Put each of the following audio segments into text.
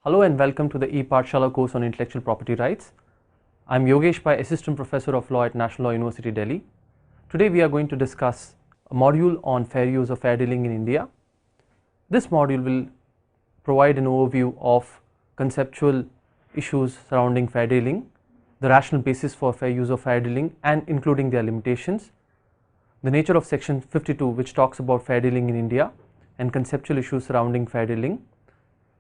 Hello and welcome to the E-Pathshala course on intellectual property rights. I am Yogesh Pai, Assistant Professor of Law at National Law University, Delhi. Today we are going to discuss a module on fair use or fair dealing in India. This module will provide an overview of conceptual issues surrounding fair dealing, the rational basis for fair use of fair dealing and including their limitations, the nature of section 52 which talks about fair dealing in India and conceptual issues surrounding fair dealing.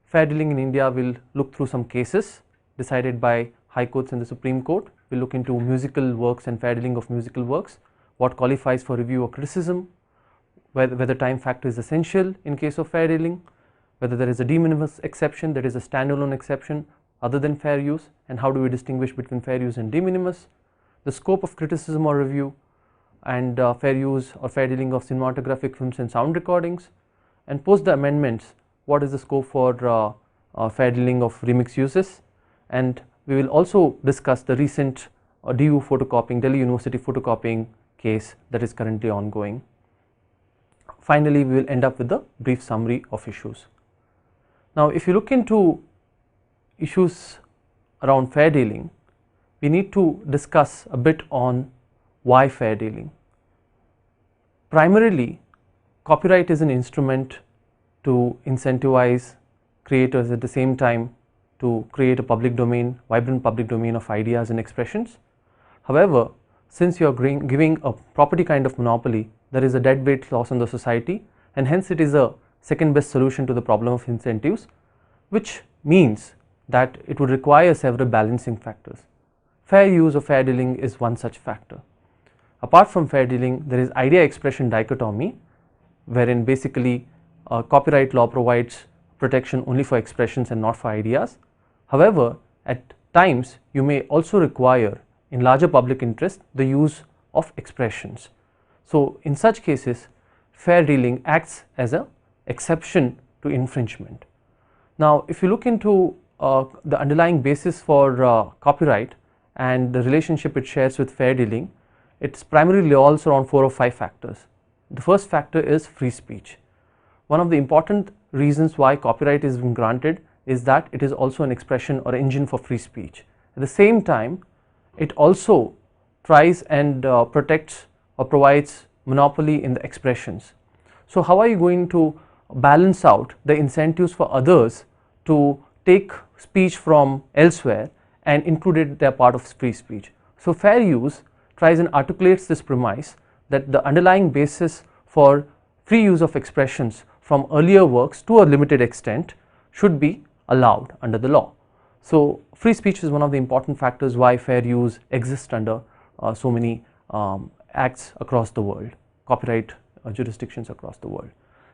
Fair dealing in India will look through some cases decided by high courts and the Supreme Court. We will look into musical works and fair dealing of musical works, what qualifies for review or criticism, whether time factor is essential in case of fair dealing, whether there is a de minimis exception, that is a standalone exception other than fair use, and how do we distinguish between fair use and de minimis, the scope of criticism or review, and fair use or fair dealing of cinematographic films and sound recordings, and post the amendments, what is the scope for fair dealing of remix uses, and we will also discuss the recent DU photocopying, Delhi University photocopying case that is currently ongoing. Finally, we will end up with a brief summary of issues. Now, if you look into issues around fair dealing, we need to discuss a bit on why fair dealing. Primarily, copyright is an instrument to incentivize creators at the same time to create a public domain, vibrant public domain of ideas and expressions. However, since you are giving a property kind of monopoly, there is a deadweight loss on the society, and hence it is a second best solution to the problem of incentives, which means that it would require several balancing factors. Fair use or fair dealing is one such factor. Apart from fair dealing, there is idea expression dichotomy, wherein basically copyright law provides protection only for expressions and not for ideas. However, at times you may also require, in larger public interest, the use of expressions. So, in such cases, fair dealing acts as an exception to infringement. Now, if you look into the underlying basis for copyright and the relationship it shares with fair dealing, it primarily revolves around 4 or 5 factors. The first factor is free speech. One of the important reasons why copyright is being granted is that it is also an expression or engine for free speech. At the same time, it also tries and protects or provides monopoly in the expressions. So, how are you going to balance out the incentives for others to take speech from elsewhere and include it their part of free speech? So, fair use tries and articulates this premise that the underlying basis for free use of expressions from earlier works to a limited extent should be allowed under the law. So, free speech is one of the important factors why fair use exists under so many acts across the world, copyright jurisdictions across the world.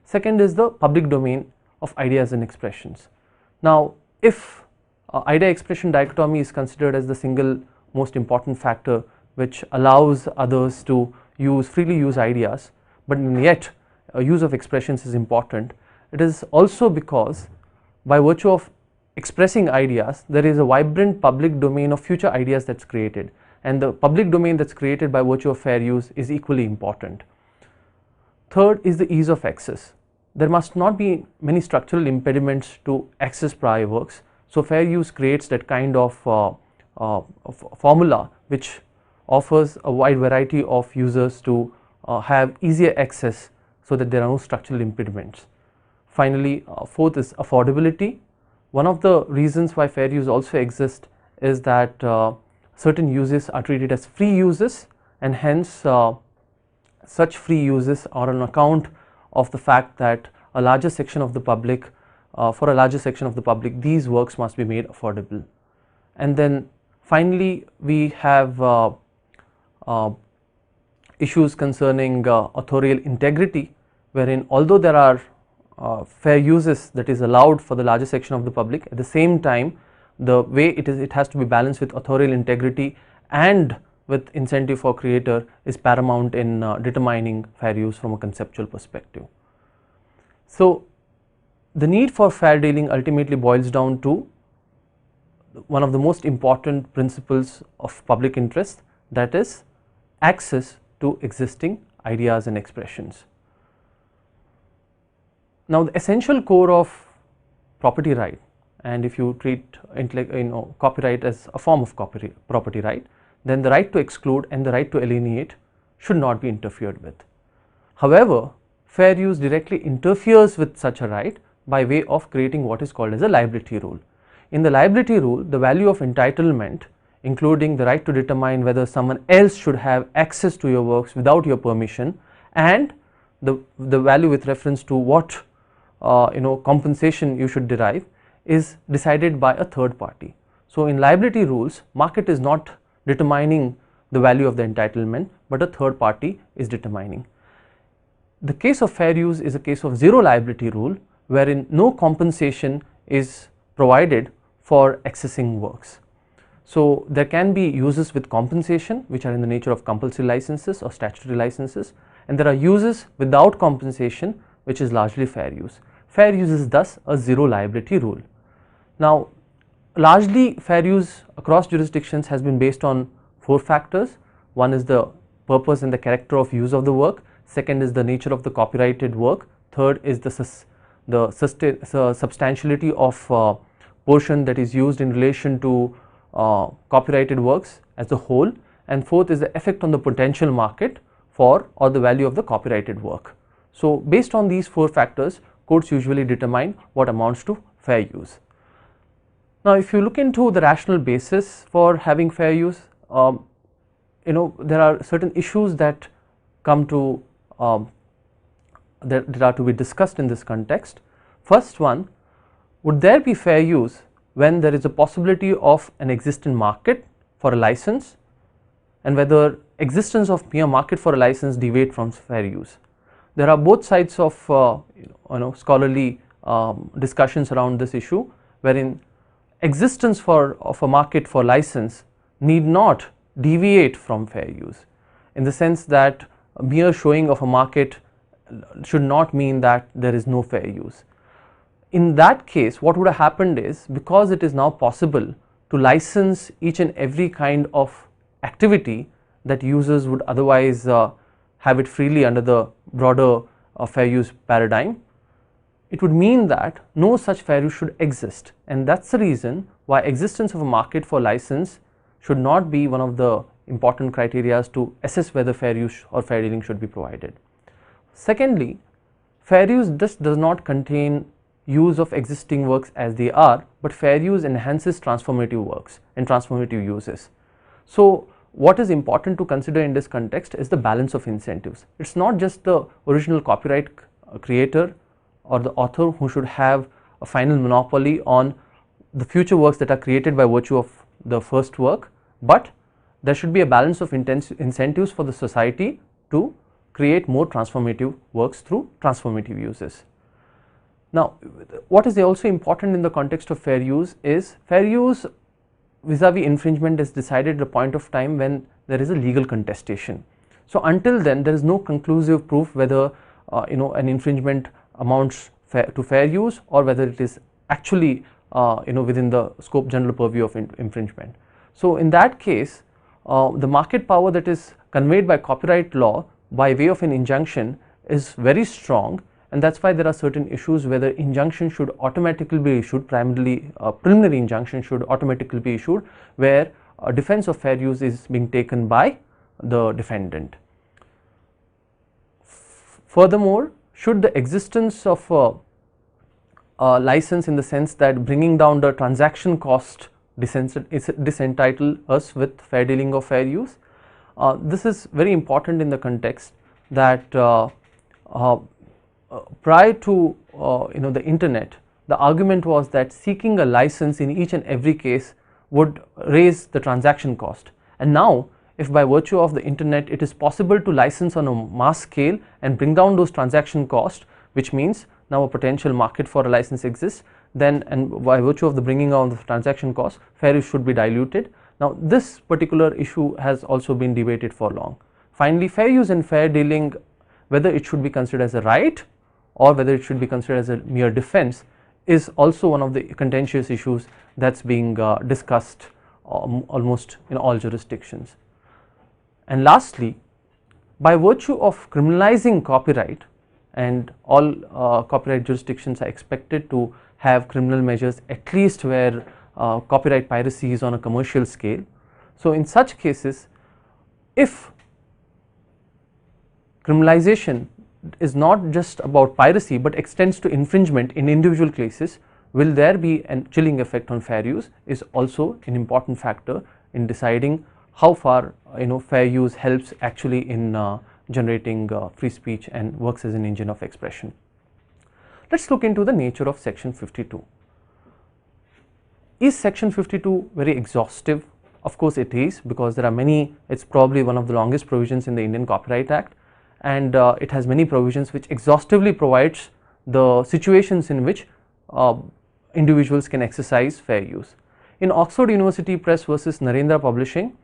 Second is the public domain of ideas and expressions. Now, if idea expression dichotomy is considered as the single most important factor which allows others to freely use ideas, but yet use of expressions is important, it is also because by virtue of expressing ideas, there is a vibrant public domain of future ideas that is created, and the public domain that is created by virtue of fair use is equally important. Third is the ease of access. There must not be many structural impediments to access prior works. So, fair use creates that kind of formula which offers a wide variety of users to have easier access so that there are no structural impediments. Finally, fourth is affordability. One of the reasons why fair use also exists is that certain uses are treated as free uses, and hence such free uses are on account of the fact that a larger section of the public, for a larger section of the public, these works must be made affordable. And then finally, we have issues concerning authorial integrity, wherein although there are fair uses that is allowed for the larger section of the public, at the same time the way it has to be balanced with authorial integrity and with incentive for creator is paramount in determining fair use from a conceptual perspective. So, the need for fair dealing ultimately boils down to one of the most important principles of public interest, that is access to existing ideas and expressions. Now, the essential core of property right and if you treat copyright as a form of property right, then the right to exclude and the right to alienate should not be interfered with. However, fair use directly interferes with such a right by way of creating what is called as a liability rule. In the liability rule, the value of entitlement, including the right to determine whether someone else should have access to your works without your permission, and the value with reference to what compensation you should derive, is decided by a third party. So in liability rules, market is not determining the value of the entitlement, but a third party is determining. The case of fair use is a case of zero liability rule, wherein no compensation is provided for accessing works. So there can be uses with compensation, which are in the nature of compulsory licenses or statutory licenses, and there are uses without compensation, which is largely fair use. Fair use is thus a zero liability rule. Now, largely fair use across jurisdictions has been based on 4 factors. One is the purpose and the character of use of the work. Second is the nature of the copyrighted work. Third is the substantiality of portion that is used in relation to copyrighted works as a whole, and fourth is the effect on the potential market for or the value of the copyrighted work. So based on these 4 factors, courts usually determine what amounts to fair use. Now if you look into the rational basis for having fair use, there are certain issues that come to that are to be discussed in this context. First one, would there be fair use when there is a possibility of an existing market for a license, and whether existence of mere market for a license deviate from fair use? There are both sides of scholarly discussions around this issue, wherein existence of a market for license need not deviate from fair use, in the sense that a mere showing of a market should not mean that there is no fair use. In that case, what would have happened is, because it is now possible to license each and every kind of activity that users would otherwise have it freely under the broader fair use paradigm, it would mean that no such fair use should exist, and that is the reason why existence of a market for license should not be one of the important criteria to assess whether fair use or fair dealing should be provided. Secondly, fair use does not contain use of existing works as they are, but fair use enhances transformative works and transformative uses. So what is important to consider in this context is the balance of incentives. It is not just the original copyright creator or the author who should have a final monopoly on the future works that are created by virtue of the first work, but there should be a balance of incentives for the society to create more transformative works through transformative uses. Now, what is also important in the context of fair use is, fair use vis-a-vis infringement is decided at a point of time when there is a legal contestation. So until then, there is no conclusive proof whether an infringement amounts to fair use, or whether it is actually within the scope general purview of infringement. So in that case, the market power that is conveyed by copyright law by way of an injunction is very strong, and that is why there are certain issues whether injunction should automatically be issued, primarily preliminary injunction should automatically be issued, where a defense of fair use is being taken by the defendant. Furthermore, should the existence of a license, in the sense that bringing down the transaction cost, disentitle us with fair dealing or fair use? This is very important in the context that prior to the internet, the argument was that seeking a license in each and every case would raise the transaction cost, and now if by virtue of the internet it is possible to license on a mass scale and bring down those transaction costs, which means now a potential market for a license exists, then, and by virtue of the bringing down of the transaction cost, fair use should be diluted. Now this particular issue has also been debated for long. Finally, fair use and fair dealing, whether it should be considered as a right or whether it should be considered as a mere defense, is also one of the contentious issues that is being discussed almost in all jurisdictions. And lastly, by virtue of criminalizing copyright and all copyright jurisdictions are expected to have criminal measures at least where copyright piracy is on a commercial scale. So, in such cases, if criminalization is not just about piracy but extends to infringement in individual cases, will there be a chilling effect on fair use is also an important factor in deciding how far fair use helps actually in generating free speech and works as an engine of expression. Let us look into the nature of section 52. Is section 52 very exhaustive? Of course it is, because there are many, it is probably one of the longest provisions in the Indian Copyright Act, and it has many provisions which exhaustively provides the situations in which individuals can exercise fair use. In Oxford University Press versus Narendra Publishing,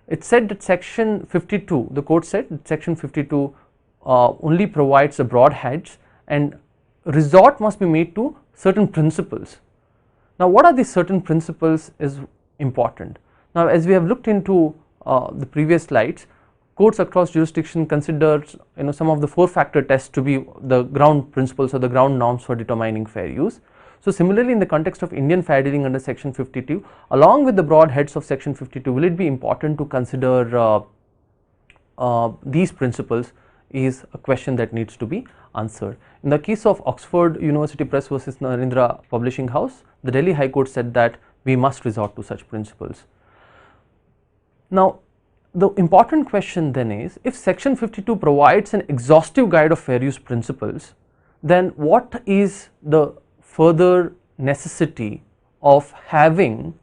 it said that section 52, the court said that section 52 only provides a broad hedge and resort must be made to certain principles. Now, what are these certain principles is important. Now, as we have looked into the previous slides, courts across jurisdiction consider some of the 4-factor tests to be the ground principles or the ground norms for determining fair use. So, similarly in the context of Indian fair dealing under section 52, along with the broad heads of section 52, will it be important to consider these principles is a question that needs to be answered. In the case of Oxford University Press versus Narendra Publishing House, the Delhi High Court said that we must resort to such principles. Now, the important question then is, if section 52 provides an exhaustive guide of fair use principles, then what is the further necessity of having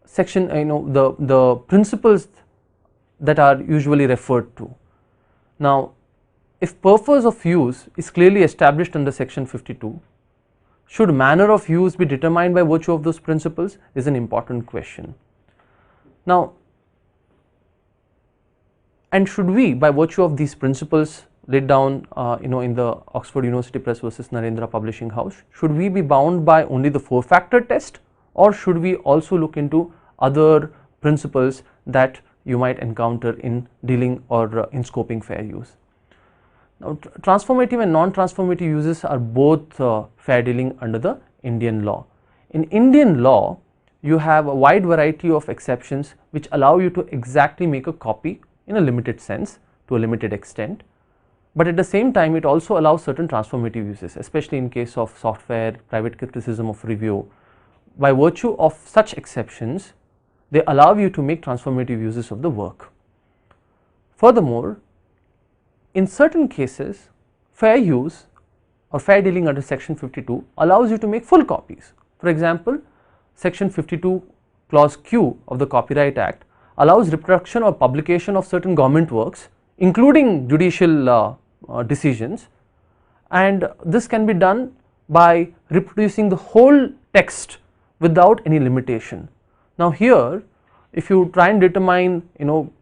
section the principles that are usually referred to. Now, if purpose of use is clearly established under section 52, should manner of use be determined by virtue of those principles is an important question. Now, and should we, by virtue of these principles laid down in the Oxford University Press versus Narendra Publishing House, should we be bound by only the 4-factor test, or should we also look into other principles that you might encounter in dealing or in scoping fair use? Now, transformative and non-transformative uses are both fair dealing under the Indian law. In Indian law, you have a wide variety of exceptions which allow you to exactly make a copy in a limited sense to a limited extent, but at the same time it also allows certain transformative uses, especially in case of software, private criticism of review. By virtue of such exceptions, they allow you to make transformative uses of the work. Furthermore, in certain cases, fair use or fair dealing under section 52 allows you to make full copies. For example, section 52 clause Q of the Copyright Act allows reproduction or publication of certain government works, including judicial decisions, and this can be done by reproducing the whole text without any limitation. Now, here if you try and determine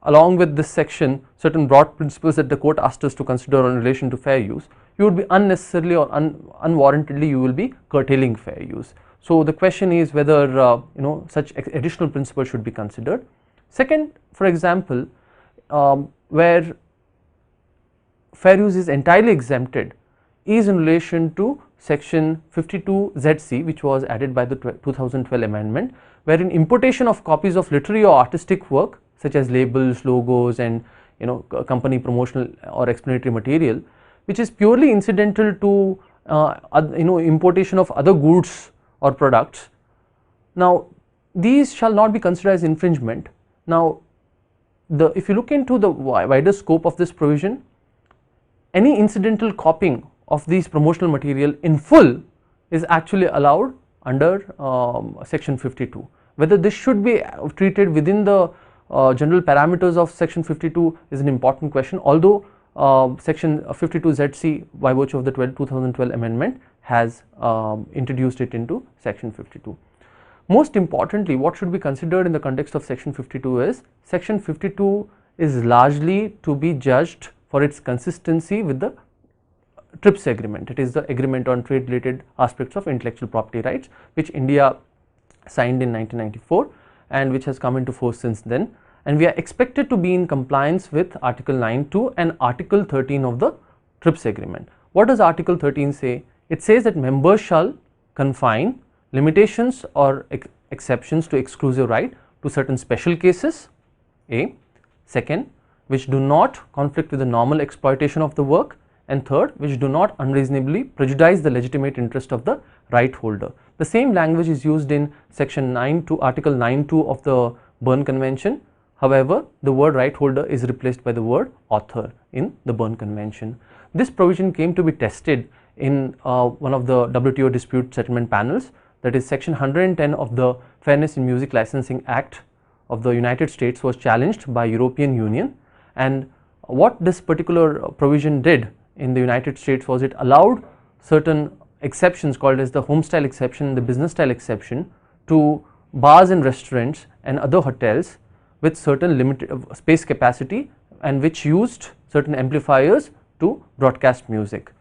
along with this section certain broad principles that the court asked us to consider in relation to fair use, you would be unnecessarily or unwarrantedly you will be curtailing fair use. So, the question is whether such additional principles should be considered. Second, for example, where fair use is entirely exempted is in relation to section 52 ZC, which was added by the 2012 amendment, wherein importation of copies of literary or artistic work such as labels, logos and company promotional or explanatory material, which is purely incidental to importation of other goods or products. Now, these shall not be considered as infringement. Now, if you look into the wider scope of this provision, any incidental copying of these promotional material in full is actually allowed under section 52. Whether this should be treated within the general parameters of section 52 is an important question, although section 52 ZC by virtue of the 2012 amendment has introduced it into section 52. Most importantly, what should be considered in the context of section 52 is section 52 is largely to be judged for its consistency with the TRIPS agreement. It is the agreement on trade related aspects of intellectual property rights, which India signed in 1994 and which has come into force since then, and we are expected to be in compliance with article 9(2) and article 13 of the TRIPS agreement. What does Article 13 say? It says that members shall confine limitations or exceptions to exclusive right to certain special cases, A. Second, which do not conflict with the normal exploitation of the work, and third, which do not unreasonably prejudice the legitimate interest of the right holder. The same language is used in section 9.2, article 9.2 of the Berne Convention. However, the word right holder is replaced by the word author in the Berne Convention. This provision came to be tested in one of the WTO dispute settlement panels, that is section 110 of the Fairness in Music Licensing Act of the United States was challenged by European Union, and what this particular provision did in the United States was it allowed certain exceptions called as the home style exception, the business style exception, to bars and restaurants and other hotels with certain limited space capacity and which used certain amplifiers to broadcast music.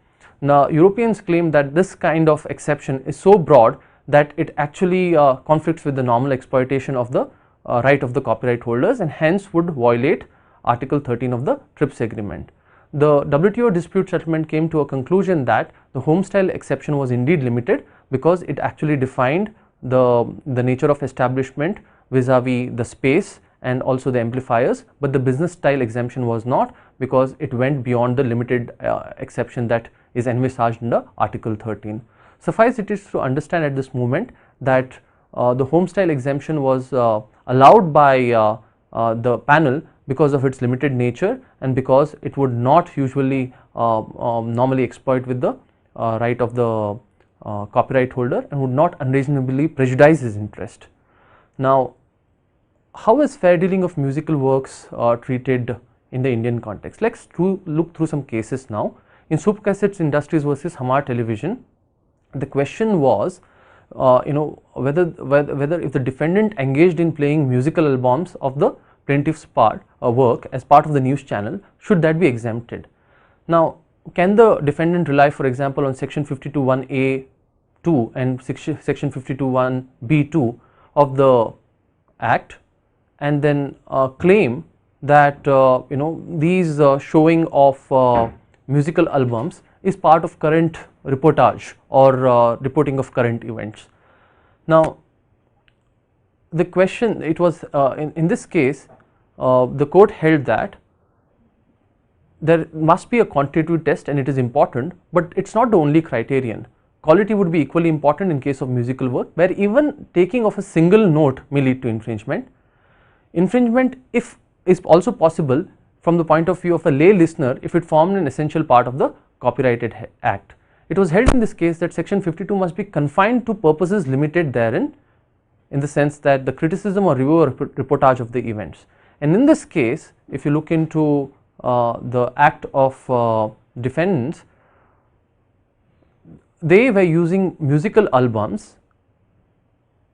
Now, Europeans claim that this kind of exception is so broad that it actually conflicts with the normal exploitation of the right of the copyright holders, and hence would violate Article 13 of the TRIPS agreement. The WTO dispute settlement came to a conclusion that the home style exception was indeed limited because it actually defined the nature of establishment vis-a-vis the space and also the amplifiers, but the business style exemption was not, because it went beyond the limited exception that is envisaged in the Article 13. Suffice it is to understand at this moment that the home style exemption was allowed by the panel because of its limited nature and because it would not usually normally exploit with the right of the copyright holder and would not unreasonably prejudice his interest. Now, how is fair dealing of musical works treated in the Indian context? Let us look through some cases now. In Soup Cassettes Industries versus Hamar Television, the question was whether if the defendant engaged in playing musical albums of the plaintiff's work as part of the news channel, should that be exempted? Now, can the defendant rely, for example, on section 52(1)(a)(2) and section 52(1)(b)(2) of the Act and then claim that these showing of musical albums is part of current reportage or reporting of current events? Now, the question, it was in this case the court held that there must be a quantitative test and it is important, but it is not the only criterion. Quality would be equally important in case of musical work, where even taking of a single note may lead to infringement. Infringement is also possible from the point of view of a lay listener if it formed an essential part of the Copyrighted Act. It was held in this case that section 52 must be confined to purposes limited therein, in the sense that the criticism or review or reportage of the events. And in this case, if you look into the act of defendants, they were using musical albums,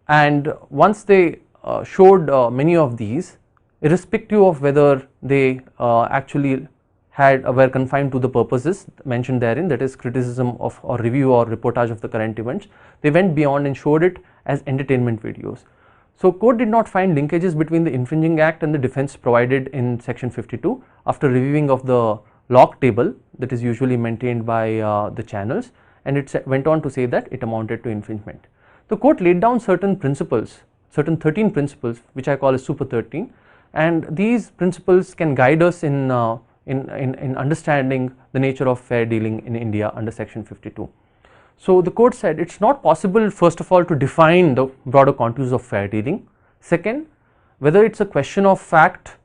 and once they showed many of these, irrespective of whether they actually were confined to the purposes mentioned therein, that is criticism of or review or reportage of the current events, they went beyond and showed it as entertainment videos. So, court did not find linkages between the infringing act and the defense provided in section 52 after reviewing of the log table that is usually maintained by the channels, and it went on to say that it amounted to infringement. The court laid down certain principles, certain 13 principles, which I call as Super 13, and these principles can guide us in understanding the nature of fair dealing in India under section 52. So, the court said it is not possible, first of all, to define the broader contours of fair dealing. Second, whether it is a question of fact,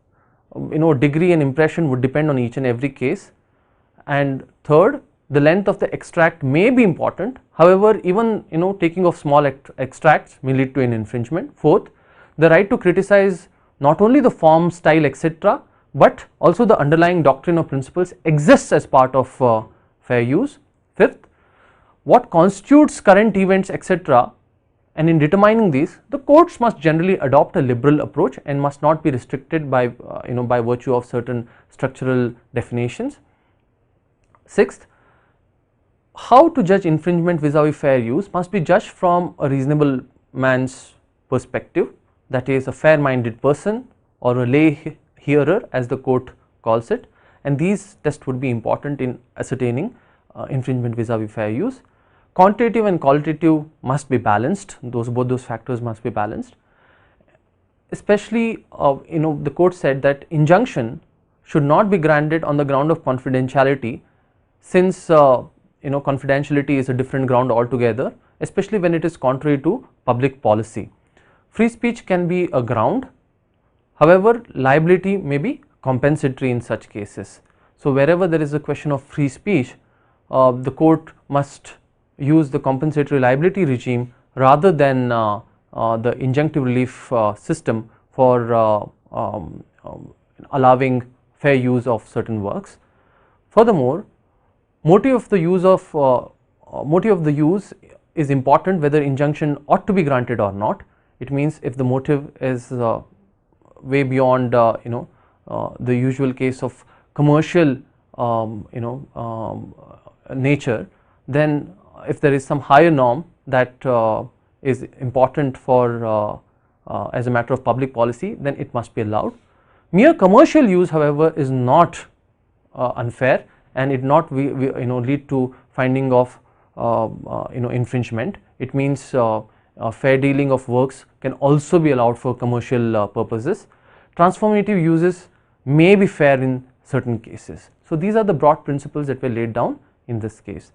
degree and impression would depend on each and every case. And third, the length of the extract may be important, however, even taking of small extracts may lead to an infringement. Fourth, the right to criticize not only the form, style, etc., but also the underlying doctrine or principles exists as part of fair use. Fifth, what constitutes current events, etc., and in determining these, the courts must generally adopt a liberal approach and must not be restricted by by virtue of certain structural definitions. Sixth, how to judge infringement vis-a-vis fair use must be judged from a reasonable man's perspective, that is a fair-minded person or a lay hearer as the court calls it, and these tests would be important in ascertaining infringement vis-a-vis fair use. Quantitative and qualitative must be balanced, both those factors must be balanced. Especially the court said that injunction should not be granted on the ground of confidentiality, since confidentiality is a different ground altogether, especially when it is contrary to public policy. Free speech can be a ground, however liability may be compensatory in such cases. So wherever there is a question of free speech, the court must use the compensatory liability regime rather than the injunctive relief system for allowing fair use of certain works. Furthermore, motive of the use is important whether injunction ought to be granted or not. It means if the motive is way beyond the usual case of commercial nature, then if there is some higher norm that is important for as a matter of public policy, then it must be allowed. Mere commercial use, however, is not unfair, and it not lead to finding of infringement. It means fair dealing of works can also be allowed for commercial purposes. Transformative uses may be fair in certain cases. So these are the broad principles that were laid down in this case.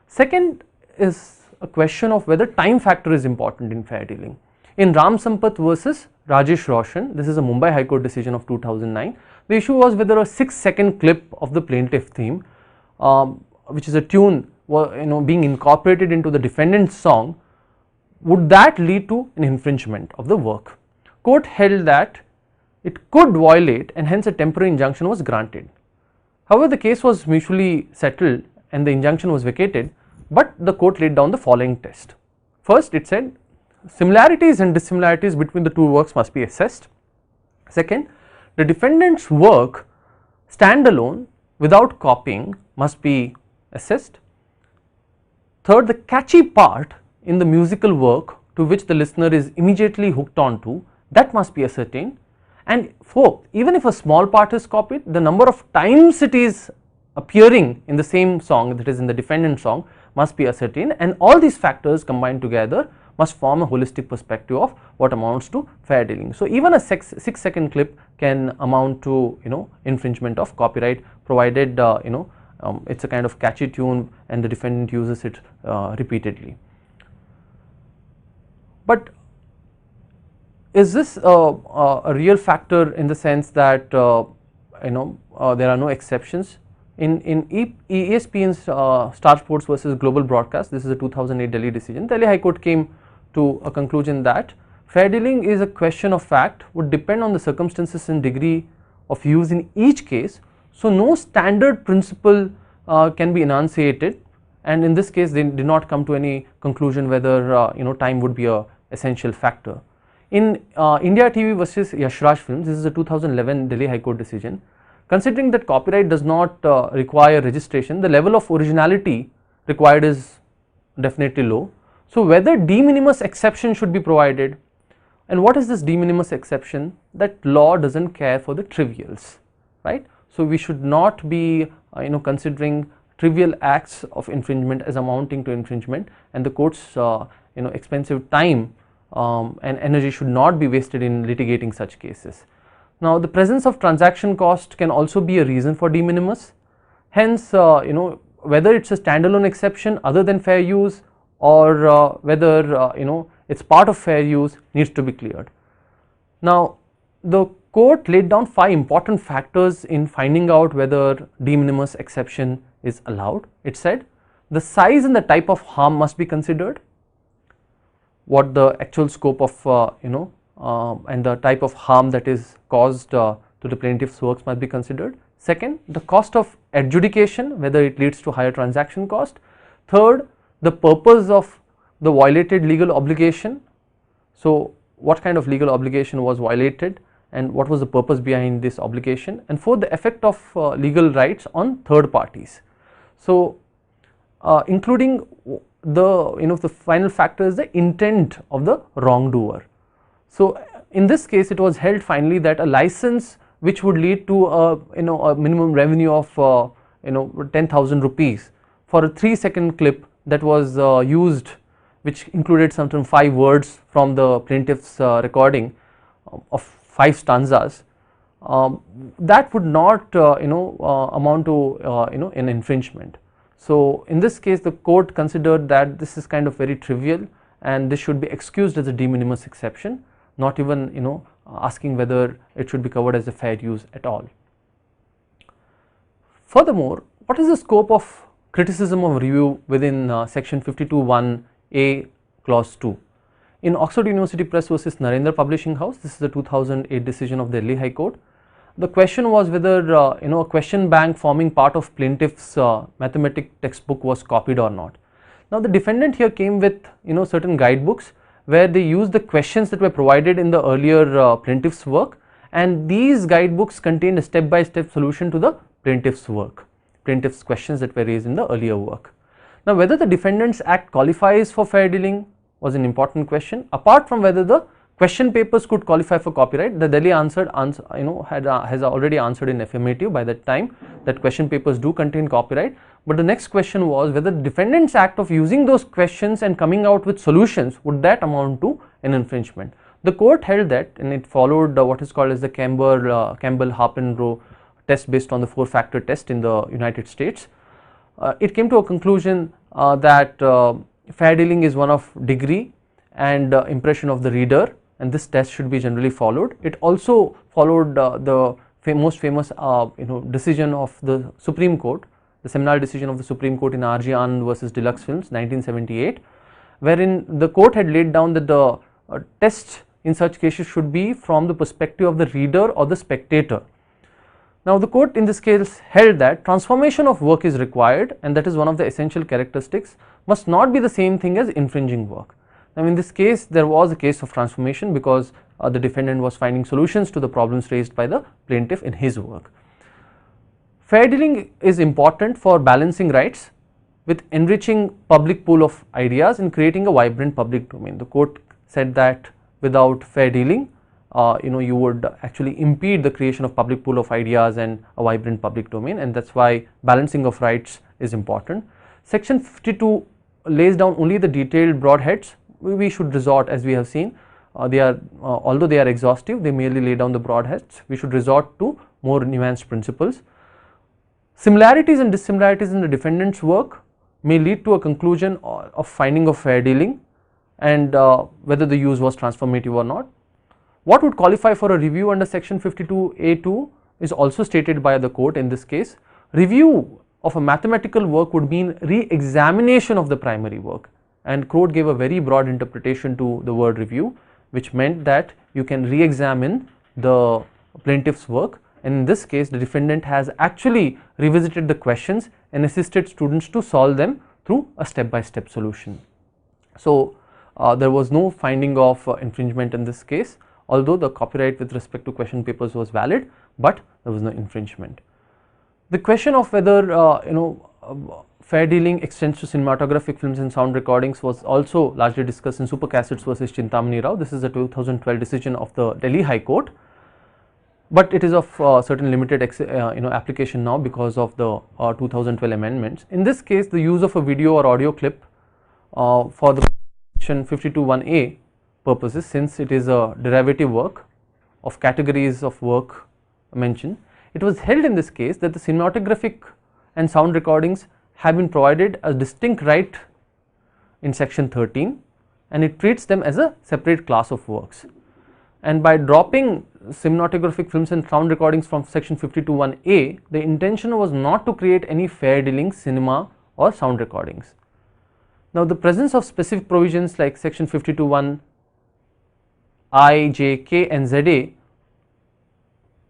Second is a question of whether time factor is important in fair dealing. In Ram Sampath versus Rajesh Roshan, this is a Mumbai High Court decision of 2009, the issue was whether a 6-second clip of the plaintiff theme, which is a tune being incorporated into the defendant's song, would that lead to an infringement of the work. Court held that it could violate, and hence a temporary injunction was granted. However, the case was mutually settled and the injunction was vacated, but the court laid down the following test. First, it said similarities and dissimilarities between the two works must be assessed. Second, the defendant's work standalone without copying must be assessed. Third, the catchy part in the musical work to which the listener is immediately hooked onto, that must be ascertained. And fourth, even if a small part is copied, the number of times it is appearing in the same song, that is in the defendant song, must be ascertained, and all these factors combined together must form a holistic perspective of what amounts to fair dealing. So even a 6-second clip can amount to infringement of copyright, provided it's a kind of catchy tune and the defendant uses it repeatedly. But is this a real factor in the sense that there are no exceptions? In ESPN's Star Sports versus Global Broadcast, this is a 2008 Delhi decision, Delhi High Court came to a conclusion that fair dealing is a question of fact, would depend on the circumstances and degree of use in each case. So no standard principle can be enunciated, and in this case they did not come to any conclusion whether time would be a essential factor. In India TV versus Yashraj Films, this is a 2011 Delhi High Court decision. Considering that copyright does not require registration, the level of originality required is definitely low. So whether de minimis exception should be provided, and what is this de minimis exception? That law doesn't care for the trivials, right? So we should not be considering trivial acts of infringement as amounting to infringement, and the court's expensive time and energy should not be wasted in litigating such cases. Now the presence of transaction cost can also be a reason for de minimis. Hence whether it's a standalone exception other than fair use, or whether it's part of fair use, needs to be cleared. Now the court laid down 5 important factors in finding out whether de minimis exception is allowed. It said the size and the type of harm must be considered, what the actual scope of and the type of harm that is caused to the plaintiff's works must be considered. Second, the cost of adjudication, whether it leads to higher transaction cost. Third, the purpose of the violated legal obligation. So what kind of legal obligation was violated and what was the purpose behind this obligation. And fourth, the effect of legal rights on third parties. So including the final factor is the intent of the wrongdoer. So in this case it was held finally that a license which would lead to a a minimum revenue of 10,000 rupees for a 3-second clip that was used, which included some 5 words from the plaintiff's recording of 5 stanzas. That would not amount to an infringement. So in this case the court considered that this is kind of very trivial and this should be excused as a de minimis exception, not even asking whether it should be covered as a fair use at all. Furthermore, what is the scope of criticism of review within section 52(1)(a) clause 2? In Oxford University Press versus Narendra Publishing House, this is the 2008 decision of the Delhi High Court. The question was whether a question bank forming part of plaintiff's mathematics textbook was copied or not. Now the defendant here came with certain guidebooks where they used the questions that were provided in the earlier plaintiff's work, and these guidebooks contained a step-by-step solution to the plaintiff's work, plaintiff's questions that were raised in the earlier work. Now whether the defendant's act qualifies for fair dealing was an important question. Apart from whether the question papers could qualify for copyright, the Delhi has already answered in affirmative by that time that question papers do contain copyright. But the next question was whether the defendant's act of using those questions and coming out with solutions, would that amount to an infringement? The court held that, and it followed what is called as the Campbell-Harpen-Rowe test based on the 4-factor test in the United States. It came to a conclusion that fair dealing is one of degree and impression of the reader, and this test should be generally followed. It also followed the most famous decision of the Supreme Court, the seminal decision of the Supreme Court in R.G. Anand versus Deluxe Films 1978, wherein the court had laid down that the test in such cases should be from the perspective of the reader or the spectator. Now the court in this case held that transformation of work is required, and that is one of the essential characteristics, must not be the same thing as infringing work. Now in this case there was a case of transformation because the defendant was finding solutions to the problems raised by the plaintiff in his work. Fair dealing is important for balancing rights with enriching public pool of ideas and creating a vibrant public domain. The court said that without fair dealing you would actually impede the creation of public pool of ideas and a vibrant public domain, and that is why balancing of rights is important. Section 52 lays down only the detailed broad heads. We should resort, as we have seen, although they are exhaustive, they merely lay down the broad heads. We should resort to more nuanced principles. Similarities and dissimilarities in the defendant's work may lead to a conclusion of finding of fair dealing and whether the use was transformative or not. What would qualify for a review under section 52(a)(2) is also stated by the court in this case. Review of a mathematical work would mean re-examination of the primary work, and court gave a very broad interpretation to the word review, which meant that you can re-examine the plaintiff's work, and in this case the defendant has actually revisited the questions and assisted students to solve them through a step-by-step solution. So there was no finding of infringement in this case, although the copyright with respect to question papers was valid, but there was no infringement. The question of whether fair dealing extends to cinematographic films and sound recordings was also largely discussed in Super Cassettes versus Chintamani Rao. This is a 2012 decision of the Delhi High Court, but it is of certain limited application now because of the 2012 amendments. In this case, the use of a video or audio clip for the section 52(1)(a) purposes, since it is a derivative work of categories of work mentioned, it was held in this case that the cinematographic and sound recordings have been provided a distinct right in section 13, and it treats them as a separate class of works. And by dropping cinematographic films and sound recordings from section 52(1)(a), the intention was not to create any fair dealing cinema or sound recordings. Now the presence of specific provisions like section 52(1)(i), j, k and za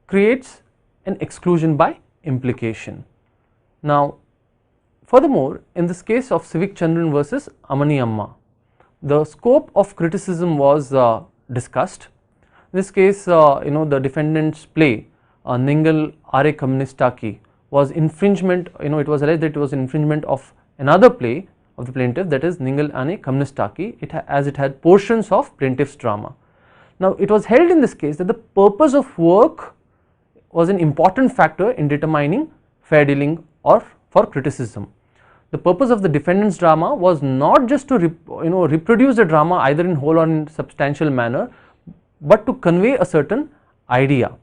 creates an exclusion by implication. Now furthermore, in this case of Civic Chandran versus Ammini Amma, the scope of criticism was discussed. In this case, the defendant's play Jingle are Communistaki was infringement, it was alleged that it was infringement of another play of the plaintiff, that is Jingle ane Communistaki, as it had portions of plaintiff's drama. Now it was held in this case that the purpose of work was an important factor in determining fair dealing or for criticism. The purpose of the defendant's drama was not just to reproduce the drama either in whole or in substantial manner, but to convey a certain idea.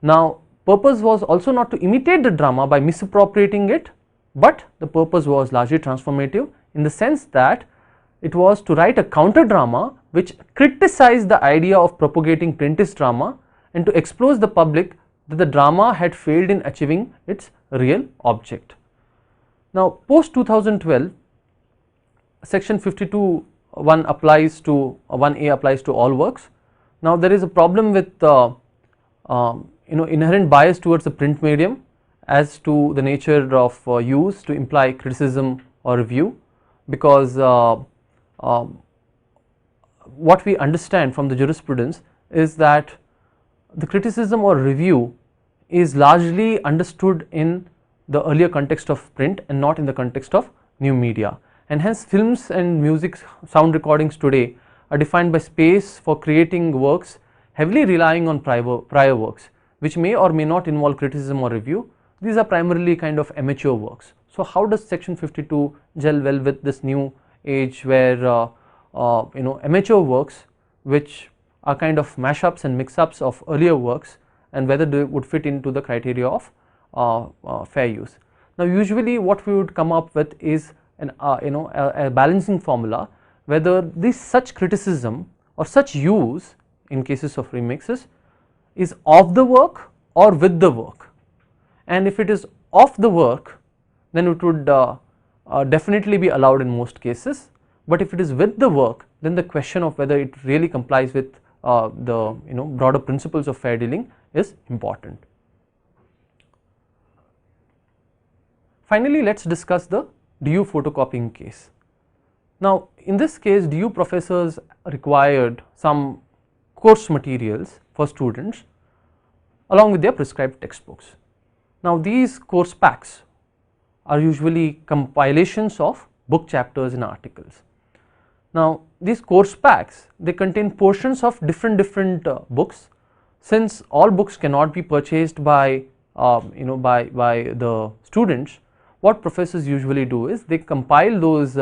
Now, purpose was also not to imitate the drama by misappropriating it, but the purpose was largely transformative in the sense that it was to write a counter drama which criticized the idea of propagating printist drama and to expose the public that the drama had failed in achieving its real object. Now, post 2012, section 52(1) applies to 1A applies to all works. Now, there is a problem with inherent bias towards the print medium as to the nature of use to imply criticism or review, because what we understand from the jurisprudence is that the criticism or review is largely understood in the earlier context of print and not in the context of new media, and hence films and music sound recordings today are defined by space for creating works heavily relying on prior works which may or may not involve criticism or review. These are primarily kind of amateur works. So, how does section 52 gel well with this new age where amateur works which are kind of mashups and mix-ups of earlier works, and whether they would fit into the criteria of fair use. Now, usually what we would come up with is a balancing formula whether this such criticism or such use in cases of remixes is of the work or with the work, and if it is of the work then it would definitely be allowed in most cases, but if it is with the work then the question of whether it really complies with the broader principles of fair dealing is important. Finally, let us discuss the DU photocopying case. Now, in this case DU professors required some course materials for students along with their prescribed textbooks. Now, these course packs are usually compilations of book chapters and articles. Now, these course packs, they contain portions of different books. Since all books cannot be purchased by the students, what professors usually do is they compile those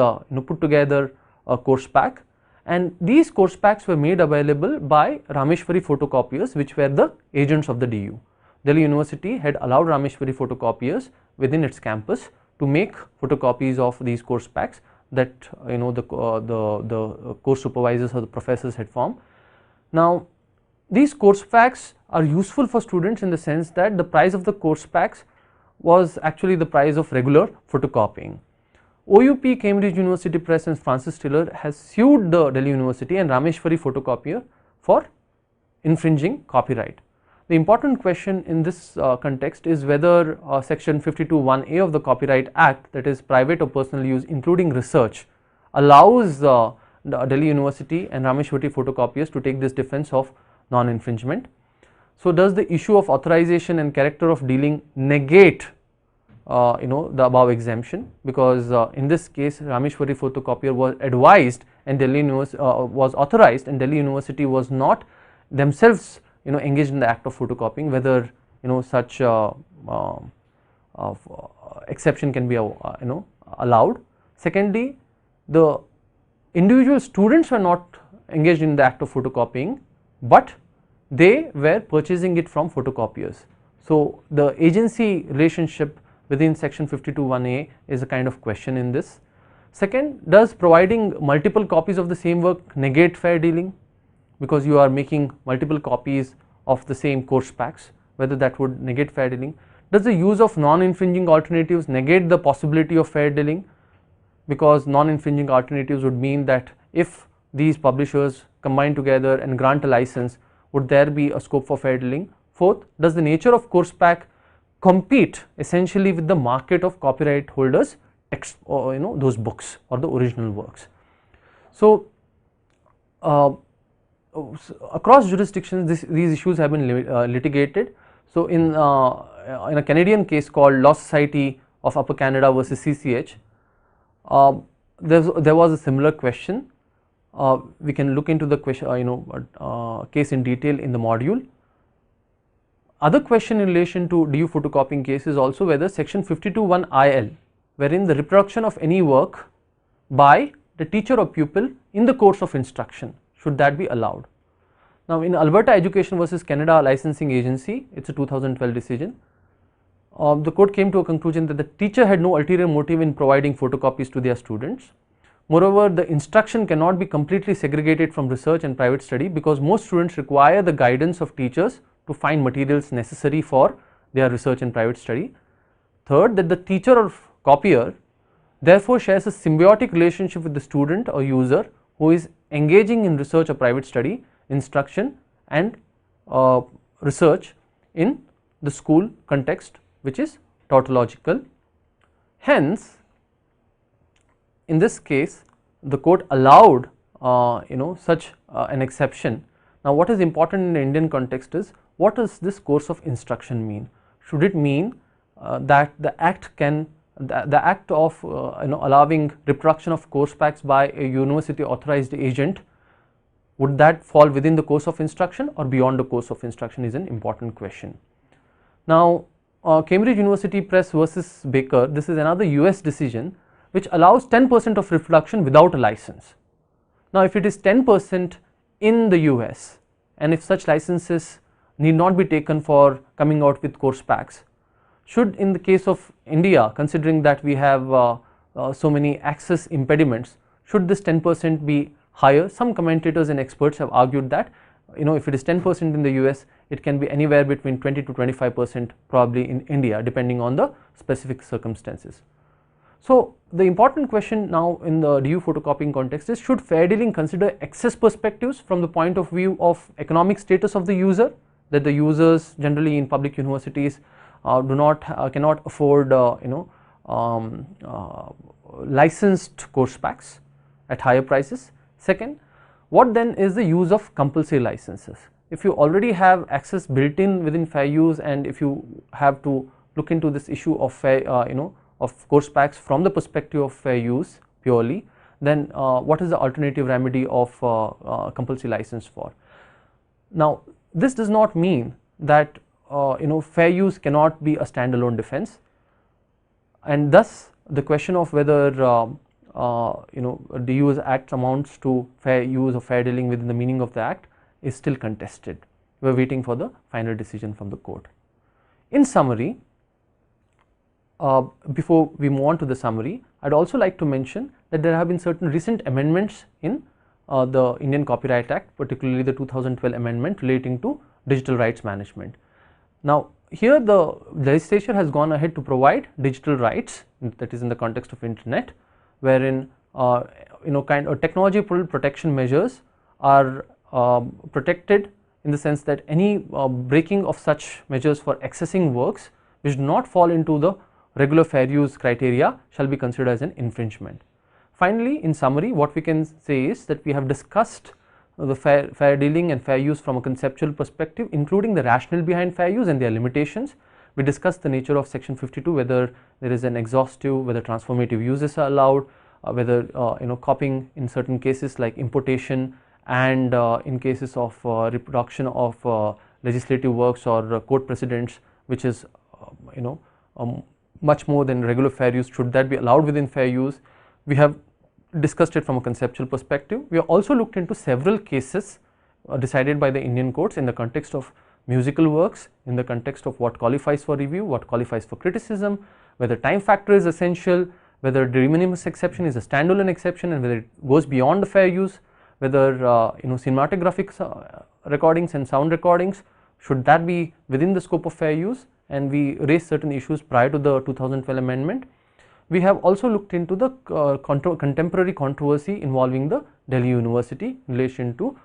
put together a course pack, and these course packs were made available by Rameshwari photocopiers, which were the agents of the DU. Delhi University had allowed Rameshwari photocopiers within its campus to make photocopies of these course packs that the course supervisors or the professors had formed. Now, these course packs are useful for students in the sense that the price of the course packs was actually the price of regular photocopying. OUP, Cambridge University Press and Francis Tiller has sued the Delhi University and Rameshwari photocopier for infringing copyright. The important question in this context is whether section 52(1)(a) of the Copyright Act, that is private or personal use including research, allows the Delhi University and Rameshwari photocopiers to take this defense of non-infringement. So, does the issue of authorization and character of dealing negate the above exemption, because in this case Rameshwari photocopier was advised and Delhi was authorized and Delhi University was not themselves engaged in the act of photocopying, whether such exception can be allowed. Secondly, the individual students were not engaged in the act of photocopying, but they were purchasing it from photocopiers. So, the agency relationship within section 52(1)(a) is a kind of question in this. Second, does providing multiple copies of the same work negate fair dealing, because you are making multiple copies of the same course packs, whether that would negate fair dealing. Does the use of non-infringing alternatives negate the possibility of fair dealing, because non-infringing alternatives would mean that if these publishers combine together and grant a license, would there be a scope for fair dealing. Fourth, does the nature of course pack compete essentially with the market of copyright holders text or those books or the original works. So, across jurisdictions these issues have been litigated. So, in a Canadian case called Law Society of Upper Canada versus CCH, there was a similar question. We can look into the question case in detail in the module. other question in relation to DU photocopying case is also whether section 52(1) IL, wherein the reproduction of any work by the teacher or pupil in the course of instruction, should that be allowed? Now, in Alberta Education versus Canada Licensing Agency, it is a 2012 decision. The court came to a conclusion that the teacher had no ulterior motive in providing photocopies to their students. Moreover, the instruction cannot be completely segregated from research and private study, because most students require the guidance of teachers to find materials necessary for their research and private study. Third, that the teacher or copier therefore shares a symbiotic relationship with the student or user who is engaging in research or private study, instruction and research in the school context, which is tautological. Hence, in this case the court allowed such an exception. Now, what is important in the Indian context is, what does this course of instruction mean? Should it mean that the act of allowing reproduction of course packs by a university authorized agent, would that fall within the course of instruction or beyond the course of instruction, is an important question. Now, Cambridge University Press versus Baker, this is another US decision which allows 10% of reproduction without a license. Now, if it is 10% in the US and if such licenses need not be taken for coming out with course packs, should, in the case of India, considering that we have so many access impediments, should this 10% be higher? Some commentators and experts have argued that if it is 10% in the US, it can be anywhere between 20 to 25% probably in India, depending on the specific circumstances. So, the important question now in the DU photocopying context is, should fair dealing consider excess perspectives from the point of view of economic status of the user, that the users generally in public universities cannot afford licensed course packs at higher prices. Second, what then is the use of compulsory licenses? If you already have access built in within fair use, and if you have to look into this issue of fair of course packs from the perspective of fair use purely, then what is the alternative remedy of compulsory license for? Now, this does not mean that fair use cannot be a standalone defense, and thus the question of whether DU's act amounts to fair use or fair dealing within the meaning of the act is still contested. We are waiting for the final decision from the court. In summary, before we move on to the summary, I would also like to mention that there have been certain recent amendments in the Indian Copyright Act, particularly the 2012 amendment relating to digital rights management. Now, here the legislature has gone ahead to provide digital rights, that is in the context of internet, wherein technology protection measures are protected in the sense that any breaking of such measures for accessing works which do not fall into the regular fair use criteria shall be considered as an infringement. Finally, in summary, what we can say is that we have discussed the fair dealing and fair use from a conceptual perspective, including the rationale behind fair use and their limitations. We discussed the nature of section 52, whether there is an exhaustive, whether transformative uses are allowed, whether copying in certain cases like importation, and in cases of reproduction of legislative works or court precedents, which is much more than regular fair use, should that be allowed within fair use. We have discussed it from a conceptual perspective. We have also looked into several cases decided by the Indian courts in the context of musical works, in the context of what qualifies for review, what qualifies for criticism, whether time factor is essential, whether the de minimis exception is a standalone exception and whether it goes beyond the fair use, whether cinematographic recordings and sound recordings, should that be within the scope of fair use, and we raised certain issues prior to the 2012 amendment. We have also looked into the contemporary controversy involving the Delhi University in relation to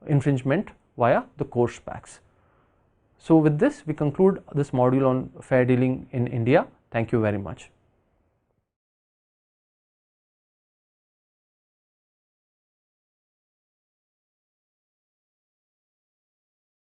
infringement via the course packs. So, with this we conclude this module on fair dealing in India. Thank you very much.